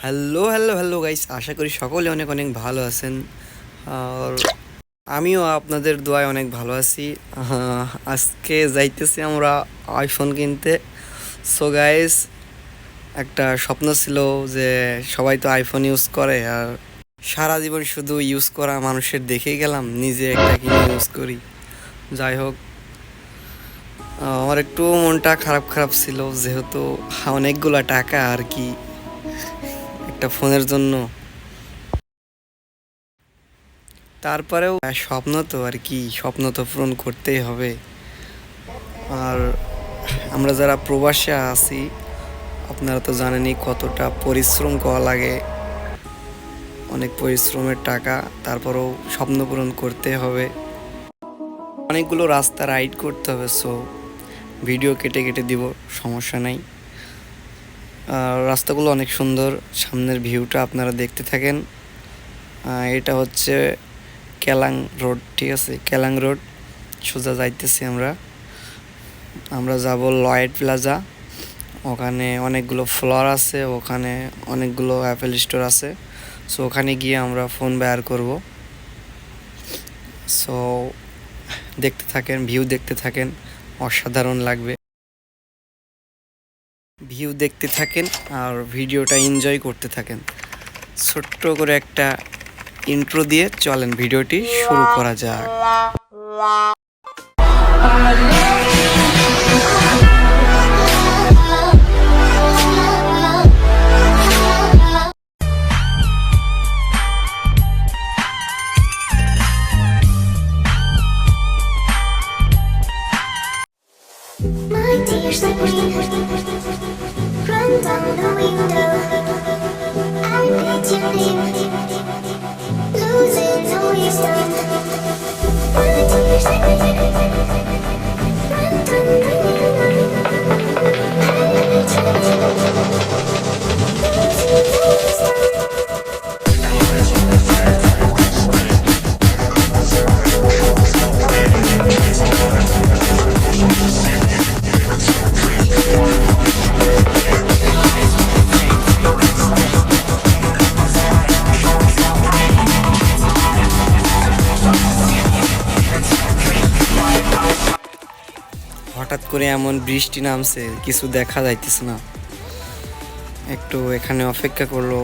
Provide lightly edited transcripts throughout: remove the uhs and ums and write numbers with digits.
Hello hello hello guys, আশা করি সকলে অনেক অনেক ভালো আছেন। আর আমিও আপনাদের দোয়ায় অনেক ভালো আছি। আজকে যাইতেছি আমরা আইফোন কিনতে। সো গাইস, একটা স্বপ্ন ছিল যে সবাই তো আইফোন ইউজ করে, আর সারা জীবন শুধু ইউজ করা মানুষের দেখেই গেলাম, নিজে একটা কিনে ইউজ করি। যাই হোক, আমার একটু মনটা খারাপ খারাপ ছিল, যেহেতু অনেকগুলা টাকা আর কি একটা ফোনের জন্য। তারপরেও স্বপ্ন তো আর কি, স্বপ্ন তো পূরণ করতেই হবে। আর আমরা যারা প্রবাসে আছি, আপনারা তো জানেনই কতটা পরিশ্রম করা লাগে, অনেক পরিশ্রমের টাকা। তারপরেও স্বপ্ন পূরণ করতে হবে, অনেকগুলো রাস্তা রাইড করতে হবে। সো ভিডিও কেটে কেটে দিব, সমস্যা নাই। আর রাস্তাগুলো অনেক সুন্দর, সামনের ভিউটা আপনারা দেখতে থাকেন। এটা হচ্ছে কেলাং রোড, ঠিক আছে, কেলাং রোড। সোজা যাইতেছি আমরা আমরা যাব লয়েড প্লাজা। ওখানে অনেকগুলো ফ্লোর আছে, ওখানে অনেকগুলো অ্যাপেল স্টোর আছে। সো ওখানে গিয়ে আমরা ফোন বের করব। সো দেখতে থাকেন, ভিউ দেখতে থাকেন, অসাধারণ লাগবে। ভিউ দেখতে থাকেন আর ভিডিওটা এনজয় করতে থাকেন। ছোট্ট করে একটা ইন্ট্রো দিয়ে চলেন ভিডিওটি শুরু করা যাক। My tears like rain run down the window. I read your name, losing no wisdom. My tears like rain run down the window. I read your name, losing no wisdom. হঠাৎ করে এমন বৃষ্টি নামছে, কিছু দেখা যাইতেছে না। একটু এখানে অপেক্ষা করলো।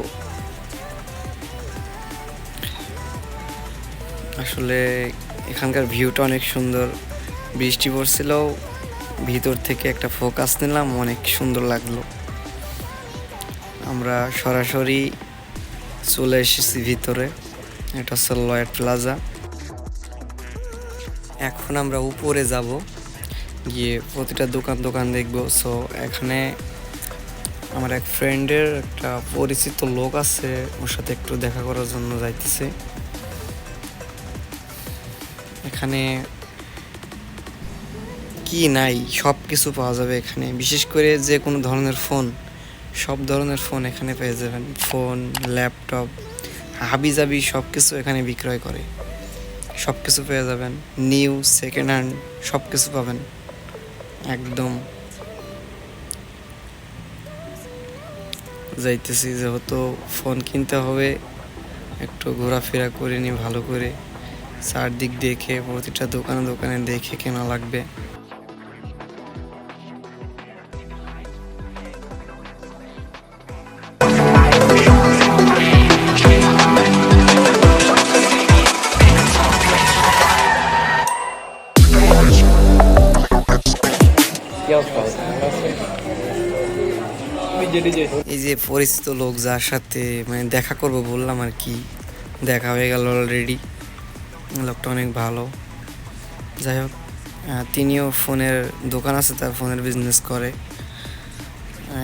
আসলে এখানকার ভিউটা অনেক সুন্দর। বৃষ্টি পড়ছিল, ভিতর থেকে একটা ফোকাস নিলাম, অনেক সুন্দর লাগলো। আমরা সরাসরি চলে এসেছি ভিতরে। এটা হচ্ছে লয়েড প্লাজা। এখন আমরা উপরে যাব, গিয়ে প্রতিটা দোকান দোকান দেখবো। সো এখানে আমার এক ফ্রেন্ডের একটা পরিচিত লোক আছে, ওর সাথে একটু দেখা করার জন্য যাইতেছে। এখানে কি নাই, সব কিছু পাওয়া যাবে এখানে। বিশেষ করে যে কোনো ধরনের ফোন, সব ধরনের ফোন এখানে পেয়ে যাবেন। ফোন, ল্যাপটপ, হাবিজাবি সব কিছু এখানে বিক্রয় করে। সব কিছু পেয়ে যাবেন, নিউ, সেকেন্ড হ্যান্ড, সব কিছু পাবেন একদম। যাইতেছি যেহেতু ফোন কিনতে হবে, একটু ঘোরাফেরা করে নি ভালো করে, চারদিক দেখে, প্রতিটা দোকানে দোকানে দেখে কেনা লাগবে। এই যে পরিচিত লোক যার সাথে মানে দেখা করব বললাম আর কি, দেখা হয়ে গেল অলরেডি। লোকটা অনেক ভালো। যাই হোক, তিনিও ফোনের দোকান আছে, তার ফোনের বিজনেস করে।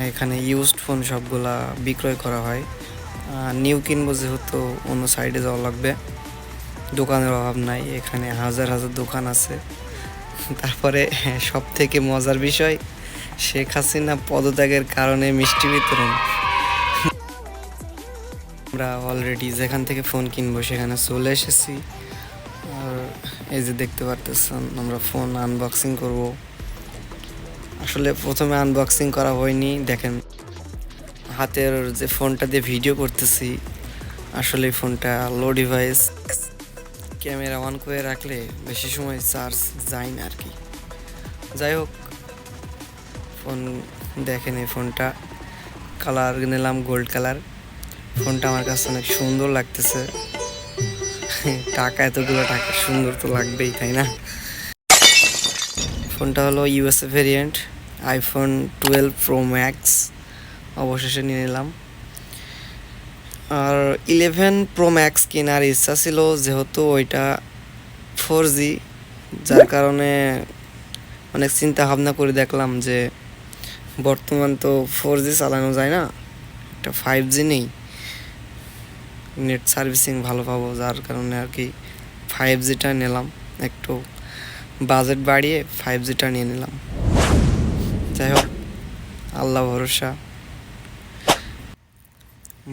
এখানে ইউজড ফোন সবগুলা বিক্রয় করা হয়। নিউ কিনবো যেহেতু অন্য সাইডে যাওয়া লাগবে। দোকানের অভাব নাই, এখানে হাজার হাজার দোকান আছে। তারপরে সব থেকে মজার বিষয়, শেখ হাসিনা পদত্যাগের কারণে মিষ্টি বিতরণ। আমরা অলরেডি যেখান থেকে ফোন কিনবো সেখানে চলে এসেছি। আর এই যে দেখতে পারতেছেন, আমরা ফোন আনবক্সিং করব। আসলে প্রথমে আনবক্সিং করা হয়নি, দেখেন হাতের যে ফোনটা দিয়ে ভিডিও করতেছি আসলে এই ফোনটা লো ডিভাইস, ক্যামেরা অন করে রাখলে বেশি সময় চার্জ যায় না আর কি। যাই হোক, ফোন দেখেন, এই ফোনটা কালার নিলাম গোল্ড কালার। ফোনটা আমার কাছে অনেক সুন্দর লাগতেছে। টাকা, এতগুলো টাকা, সুন্দর তো লাগবেই, তাই না? ফোনটা হলো USA variant, iPhone 12 pro max অবশেষে নিয়ে নিলাম। আর 11 প্রো ম্যাক্স কেনার ইচ্ছা ছিল, যেহেতু ওইটা 4G, যার কারণে অনেক চিন্তা ভাবনা করে দেখলাম যে বর্তমান তো 4G চালানো যায় না, একটা 5G নেই, নেট সার্ভিসিং ভালো পাবো, যার কারণে আর কি 5Gটা নিলাম। একটু বাজেট বাড়িয়ে 5Gটা নিয়ে নিলাম। যাই হোক, আল্লাহ ভরসা।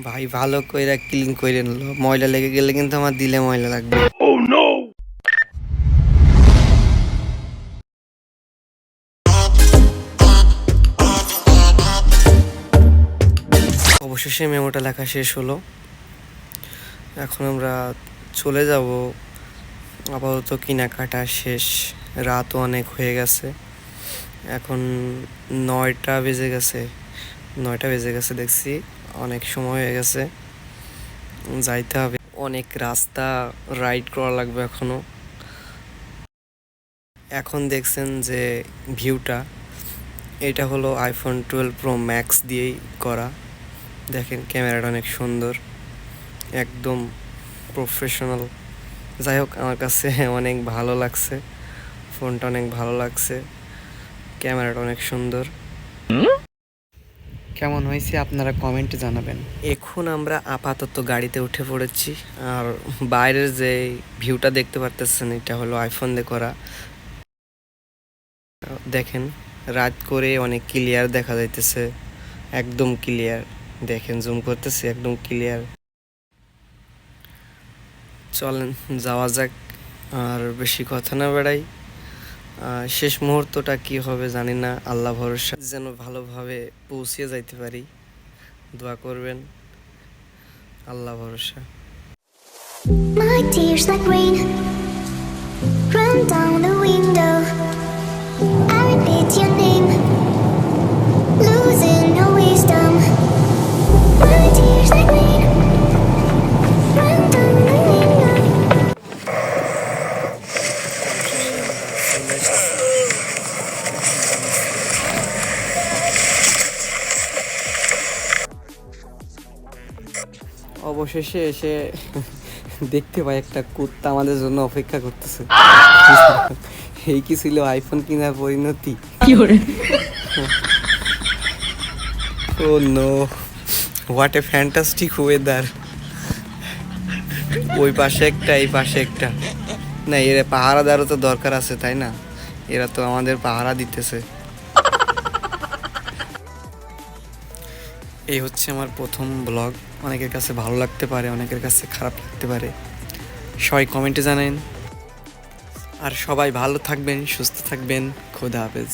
ভাই ভালো কইরা ক্লিন করে নিল, ময়লা লেগে গেলে কিন্তু আমার দিলে ময়লা লাগবে। অবশেষে মেমোটা লেখা শেষ হলো। এখন আমরা চলে যাব। আপাতত কেনাকাটা শেষ, রাতও অনেক হয়ে গেছে। এখন 9টা বেজে গেছে, 9টা বেজে গেছে, দেখছি অনেক সময় হয়ে গেছে, যাইতে হবে। অনেক রাস্তা রাইড করা লাগবে এখনো। এখন দেখছেন যে ভিউটা, এটা হলো আইফোন 12 প্রো ম্যাক্স দিয়েই করা। দেখেন ক্যামেরাটা অনেক সুন্দর, একদম প্রফেশনাল। যাই হোক, আমার কাছে অনেক ভালো লাগছে, ফোনটা অনেক ভালো লাগছে, ক্যামেরাটা অনেক সুন্দর। কেমন হয়েছে আপনারা কমেন্টে জানাবেন। এখন আমরা আপাতত গাড়িতে উঠে পড়েছি। আর বাইরের যে ভিউটা দেখতে পারতেছেন, এটা হলো আইফোন দিয়ে করা। দেখেন রাত করে অনেক ক্লিয়ার দেখা যাইতেছে, একদম ক্লিয়ার। দেখেন জুম করতেছি, একদম ক্লিয়ার। চলেন যাওয়া যাক, আর বেশি কথা না বেড়াই। শেষ মুহূর্তটা কি হবে জানি না, আল্লাহ ভরসা, যেন ভালোভাবে পৌঁছে যাইতে পারি। দোয়া করবেন, আল্লাহ ভরসা। My tears like rain run down the window. I repeat your name, losing no wisdom. My tears like rain run down the window. অবশেষে এসে দেখতে পাই একটা কুত্তা আমাদের জন্য অপেক্ষা করতেছে। এই কি ছিল আইফোন কেনার পরিণতি? Oh no, what a fantastic weather. ওই পাশে একটা, এই পাশে একটা। না, এর পাহারাদারও তো দরকার আছে, তাই না? এরা তো আমাদের পাহারা দিতেছে। এই হচ্ছে আমার প্রথম ব্লগ। অনেকের কাছে ভালো লাগতে পারে, অনেকের কাছে খারাপ লাগতে পারে, সবাই কমেন্টে জানান। আর সবাই ভালো থাকবেন, সুস্থ থাকবেন। খোদা হাফেজ।